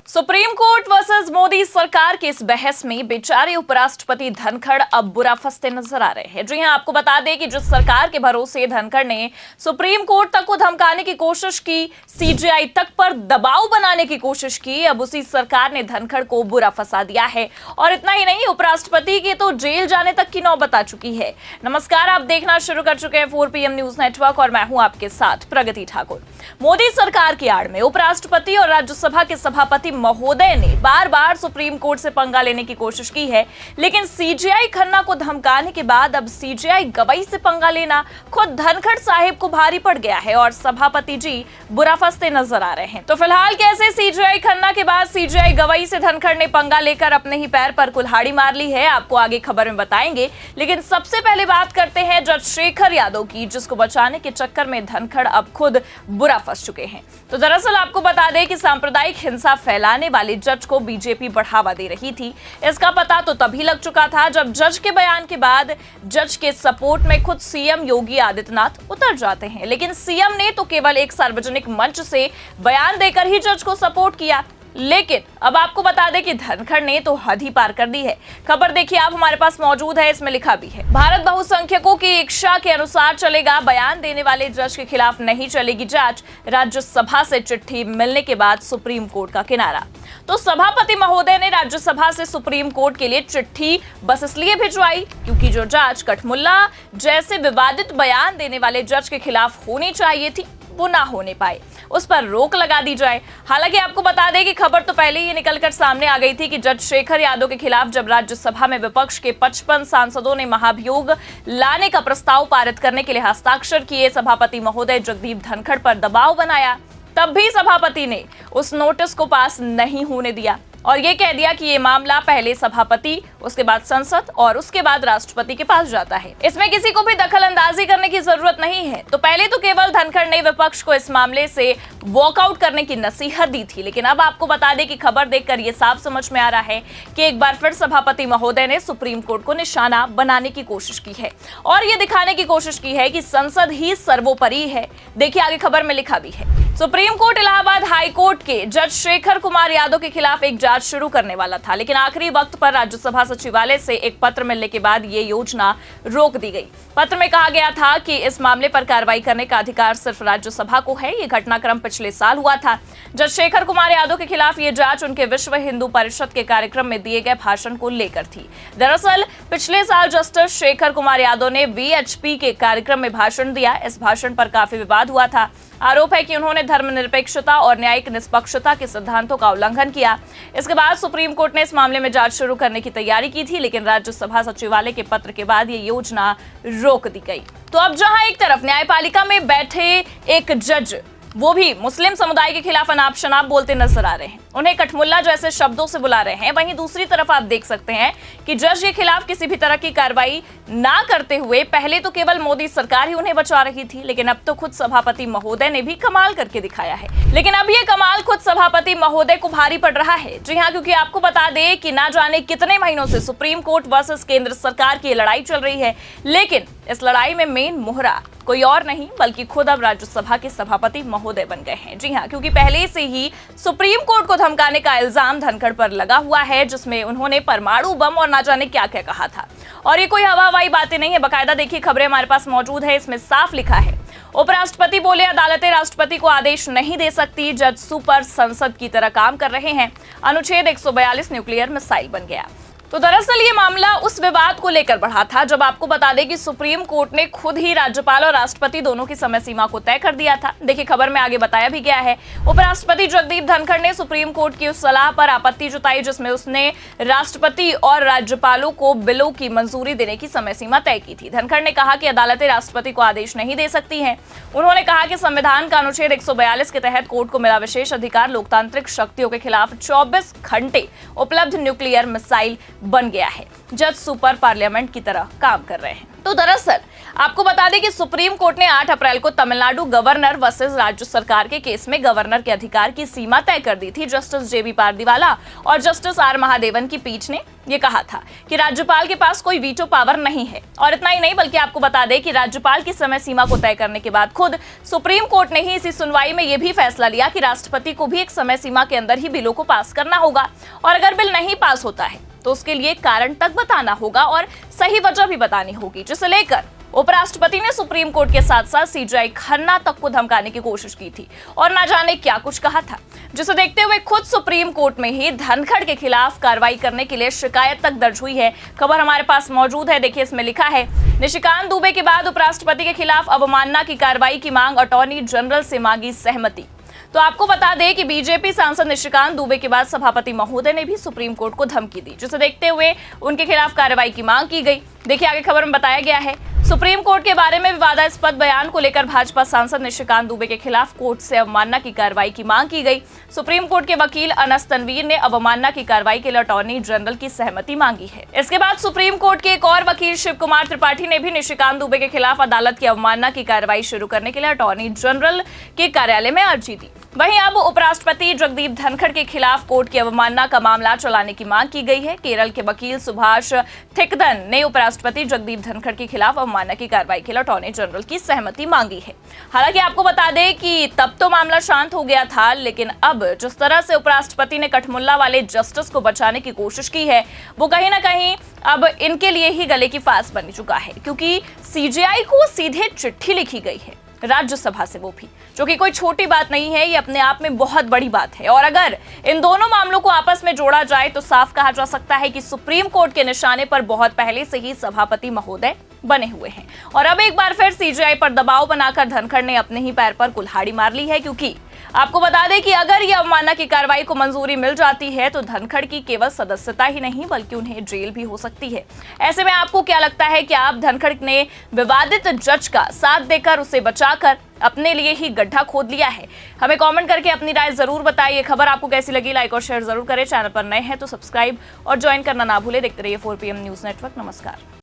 Supreme court versus Modi सरकार की इस बहस में बेचारे उपराष्ट्रपति धनखड़ अब बुरा फंसते नजर आ रहे हैं। जी हां, आपको बता दें कि जिस सरकार के भरोसे धनखड़ ने सुप्रीम कोर्ट तक को धमकाने की कोशिश की, सीजेआई तक पर दबाव बनाने की कोशिश की, अब उसी सरकार ने धनखड़ को बुरा फंसा दिया है। और इतना ही नहीं, उपराष्ट्रपति के तो जेल जाने तक की नौबत आ चुकी है। नमस्कार, आप देखना शुरू कर चुके हैं 4 PM न्यूज नेटवर्क और मैं हूं आपके साथ प्रगति ठाकुर। मोदी सरकार की आड़ में उपराष्ट्रपति और राज्यसभा के सभापति महोदय ने बार बार सुप्रीम कोर्ट से पंगा लेने की कोशिश की है, लेकिन सीजेआई खन्ना को धमकाने के बाद अब सीजेआई गवई से पंगा लेना खुद धनखड़ साहिब को भारी पड़ गया है और सभापति जी बुरा फंसते नजर आ रहे हैं। तो फिलहाल कैसे सीजेआई खन्ना के बाद सीजेआई गवई से धनखड़ ने पंगा लेकर अपने ही पैर पर कुल्हाड़ी मार ली है, आपको आगे खबर में बताएंगे। लेकिन सबसे पहले बात करते हैं जज शेखर यादव की, जिसको बचाने के चक्कर में धनखड़ अब खुद बुरा फंस चुके हैं। तो दरअसल आपको बता दें कि सांप्रदायिक हिंसा फैलाने वाले जज को बीजेपी बढ़ावा दे रही थी। इसका पता तो तभी लग चुका था जब जज के बयान के बाद जज के सपोर्ट में खुद सीएम योगी आदित्यनाथ उतर जाते हैं। लेकिन सीएम ने तो केवल एक सार्वजनिक मंच से बयान देकर ही जज को सपोर्ट किया। लेकिन अब आपको बता दें कि धनखड़ ने तो हद ही पार कर दी है। खबर देखिए, आप हमारे पास मौजूद है, इसमें लिखा भी है, भारत बहुसंख्यकों की इच्छा के अनुसार चलेगा, बयान देने वाले जज के खिलाफ नहीं चलेगी जांच, राज्यसभा से चिट्ठी मिलने के बाद सुप्रीम कोर्ट का किनारा। तो सभापति महोदय ने राज्यसभा से सुप्रीम कोर्ट के लिए चिट्ठी बस इसलिए भिजवाई क्योंकि जो जांच कठमुल्ला जैसे विवादित बयान देने वाले जज के खिलाफ होनी चाहिए थी वो ना होने पाए, उस पर रोक लगा दी जाए। हालांकि आपको बता दें कि खबर तो पहले ही निकलकर सामने आ गई थी कि जज शेखर यादव के खिलाफ जब राज्यसभा में विपक्ष के 55 सांसदों ने महाभियोग लाने का प्रस्ताव पारित करने के लिए हस्ताक्षर किए, सभापति महोदय जगदीप धनखड़ पर दबाव बनाया, तब भी सभापति ने उस नोटिस को पास नहीं होने दिया और ये कह दिया कि ये मामला पहले सभापति, उसके बाद संसद और उसके बाद राष्ट्रपति के पास जाता है, इसमें किसी को भी दखल अंदाजी करने की जरूरत नहीं है। तो पहले तो केवल धनखड़ ने विपक्ष को इस मामले से वॉकआउट करने की नसीहत दी थी, लेकिन अब आपको बता दें कि खबर देखकर ये साफ समझ में आ रहा है कि एक बार फिर सभापति महोदय ने सुप्रीम कोर्ट को निशाना बनाने की कोशिश की है और ये दिखाने की कोशिश की है कि संसद ही सर्वोपरि है। देखिए आगे खबर में लिखा भी है, supreme court Allahabad high court के जज शेखर कुमार यादव के खिलाफ एक जांच शुरू करने वाला था, लेकिन आखिरी वक्त पर राज्यसभा सचिवालय से एक पत्र मिलने के बाद ये योजना रोक दी गई। पत्र में कहा गया था कि इस मामले पर कार्रवाई करने का अधिकार सिर्फ राज्यसभा को है। ये घटनाक्रम पिछले साल हुआ था। जज शेखर कुमार यादव के खिलाफ ये जांच उनके विश्व हिंदू परिषद के कार्यक्रम में दिए गए भाषण को लेकर थी। दरअसल पिछले साल जस्टिस शेखर कुमार यादव ने VHP के कार्यक्रम में भाषण दिया। इस भाषण पर काफी विवाद हुआ था। आरोप है कि उन्होंने धर्मनिरपेक्षता और न्यायिक निष्पक्षता के सिद्धांतों का उल्लंघन किया। इसके बाद सुप्रीम कोर्ट ने इस मामले में जांच शुरू करने की तैयारी की थी, लेकिन राज्यसभा सचिवालय के पत्र के बाद ये योजना रोक दी गई। तो अब जहां एक तरफ न्यायपालिका में बैठे एक जज, वो भी मुस्लिम समुदाय के खिलाफ अनाप शनाप बोलते नजर आ रहे हैं, उन्हें कठमुल्ला जैसे शब्दों से बुला रहे हैं, वहीं दूसरी तरफ आप देख सकते हैं कि जज के खिलाफ किसी भी तरह की कार्रवाई ना करते हुए पहले तो केवल मोदी सरकार ही उन्हें बचा रही थी, लेकिन अब तो खुद सभापति महोदय ने भी कमाल करके दिखाया है। लेकिन अब ये कमाल खुद सभापति महोदय को भारी पड़ रहा है। जी हाँ, क्योंकि आपको बता दें कि ना जाने कितने महीनों से सुप्रीम कोर्ट वर्सेस केंद्र सरकार की लड़ाई चल रही है, लेकिन इस लड़ाई में मेन मोहरा कोई और नहीं बल्कि खुद अब राज्यसभा के सभापति महोदय बन गए हैं। जी हाँ, क्योंकि पहले से ही सुप्रीम कोर्ट को धमकाने का इल्जाम धनखड़ पर लगा हुआ है, जिसमें उन्होंने परमाणु बम और ना जाने क्या क्या कहा था। और ये कोई हवाई बातें नहीं है, बकायदा देखिए खबरें हमारे पास मौजूद है, इसमें साफ लिखा है, उपराष्ट्रपति बोले अदालतें राष्ट्रपति को आदेश नहीं दे सकती, जज सुपर संसद की तरह काम कर रहे हैं, अनुच्छेद 142 न्यूक्लियर मिसाइल बन गया। तो दरअसल ये मामला उस विवाद को लेकर बढ़ा था जब आपको बता दें कि सुप्रीम कोर्ट ने खुद ही राज्यपाल और राष्ट्रपति दोनों की समय सीमा को तय कर दिया था। देखिए खबर में आगे बताया भी गया है, उपराष्ट्रपति जगदीप धनखड़ ने सुप्रीम कोर्ट की उस सलाह पर आपत्ति जताई जिसमें उसने राष्ट्रपति और राज्यपालों को बिलों की मंजूरी देने की समय सीमा तय की थी। धनखड़ ने कहा कि अदालतें राष्ट्रपति को आदेश नहीं दे सकती हैं। उन्होंने कहा कि संविधान का अनुच्छेद 142 के तहत कोर्ट को मिला विशेष अधिकार लोकतांत्रिक शक्तियों के खिलाफ 24 घंटे उपलब्ध न्यूक्लियर मिसाइल बन गया है, जज सुपर पार्लियामेंट की तरह काम कर रहे हैं। तो दरअसल आपको बता दें कि सुप्रीम कोर्ट ने 8 अप्रैल को तमिलनाडु गवर्नर वर्सेस राज्य सरकार के केस में गवर्नर के अधिकार की सीमा तय कर दी थी। जस्टिस जेबी पारदीवाला और जस्टिस आर महादेवन की पीठ ने यह कहा था कि राज्यपाल के पास कोई वीटो पावर नहीं है। और इतना ही नहीं, बल्कि आपको बता दें कि राज्यपाल की समय सीमा को तय करने के बाद खुद सुप्रीम कोर्ट ने ही इसी सुनवाई में यह भी फैसला लिया कि राष्ट्रपति को भी एक समय सीमा के अंदर ही बिलों को पास करना होगा, और अगर बिल नहीं पास होता है तो उसके लिए कारण तक बताना होगा और सही वजह भी बतानी होगी, जिसे लेकर उपराष्ट्रपति ने सुप्रीम कोर्ट के साथ साथ सीजेआई खन्ना तक को धमकाने की कोशिश की थी और ना जाने क्या कुछ कहा था, जिसे देखते हुए खुद सुप्रीम कोर्ट में ही धनखड़ के खिलाफ कार्रवाई करने के लिए शिकायत तक दर्ज हुई है। खबर हमारे पास मौजूद है, देखिए इसमें लिखा है, निशिकांत दुबे के बाद उपराष्ट्रपति के खिलाफ अवमानना की कार्रवाई की मांग, अटॉर्नी जनरल से मांगी सहमति। तो आपको बता दें कि बीजेपी सांसद निशिकांत दुबे के बाद सभापति महोदय ने भी सुप्रीम कोर्ट को धमकी दी, जिसे देखते हुए उनके खिलाफ कार्रवाई की मांग की गई। देखिए आगे खबर में बताया गया है, सुप्रीम कोर्ट के बारे में विवादास्पद बयान को लेकर भाजपा सांसद निशिकांत दुबे के खिलाफ कोर्ट से अवमानना की कार्रवाई की मांग की गई। सुप्रीम कोर्ट के वकील अनस तनवीर ने अवमानना की कार्रवाई के लिए अटॉर्नी जनरल की सहमति मांगी है। इसके बाद सुप्रीम कोर्ट के एक और वकील शिव कुमार त्रिपाठी ने भी निशिकांत दुबे के खिलाफ अदालत की अवमानना की कार्रवाई शुरू करने के लिए अटॉर्नी जनरल के कार्यालय में अर्जी दी। वहीं अब उपराष्ट्रपति जगदीप धनखड़ के खिलाफ कोर्ट की अवमानना का मामला चलाने की मांग की गई है। केरल के वकील सुभाष थिकदन ने उपराष्ट्रपति जगदीप धनखड़ के खिलाफ अवमानना की कार्रवाई के लिए अटॉर्नी जनरल की सहमति मांगी है। हालांकि आपको बता दें कि तब तो मामला शांत हो गया था, लेकिन अब जिस तरह से उपराष्ट्रपति ने कठमुल्ला वाले जस्टिस को बचाने की कोशिश की है, वो कहीं ना कहीं अब इनके लिए ही गले की फांस बन चुका है, क्योंकि सीजेआई को सीधे चिट्ठी लिखी गई है राज्यसभा से, वो भी जो कि कोई छोटी बात नहीं है, ये अपने आप में बहुत बड़ी बात है। और अगर इन दोनों मामलों को आपस में जोड़ा जाए तो साफ कहा जा सकता है कि सुप्रीम कोर्ट के निशाने पर बहुत पहले से ही सभापति महोदय बने हुए हैं। और अब एक बार फिर सीजेआई पर दबाव बनाकर धनखड़ ने अपने ही पैर पर कुल्हाड़ी मार ली है, क्योंकि आपको बता दें कि अगर यह अवमानना की कार्रवाई को मंजूरी मिल जाती है तो धनखड़ की केवल सदस्यता ही नहीं बल्कि उन्हें जेल भी हो सकती है। ऐसे में आपको क्या लगता है कि आप धनखड़ ने विवादित जज का साथ देकर उसे बचाकर अपने लिए ही गड्ढा खोद लिया है? हमें कमेंट करके अपनी राय जरूर बताइए। खबर आपको कैसी लगी, लाइक और शेयर जरूर करें। चैनल पर नए हैं तो सब्सक्राइब और ज्वाइन करना ना भूले। देखते रहिए 4PM न्यूज नेटवर्क। नमस्कार।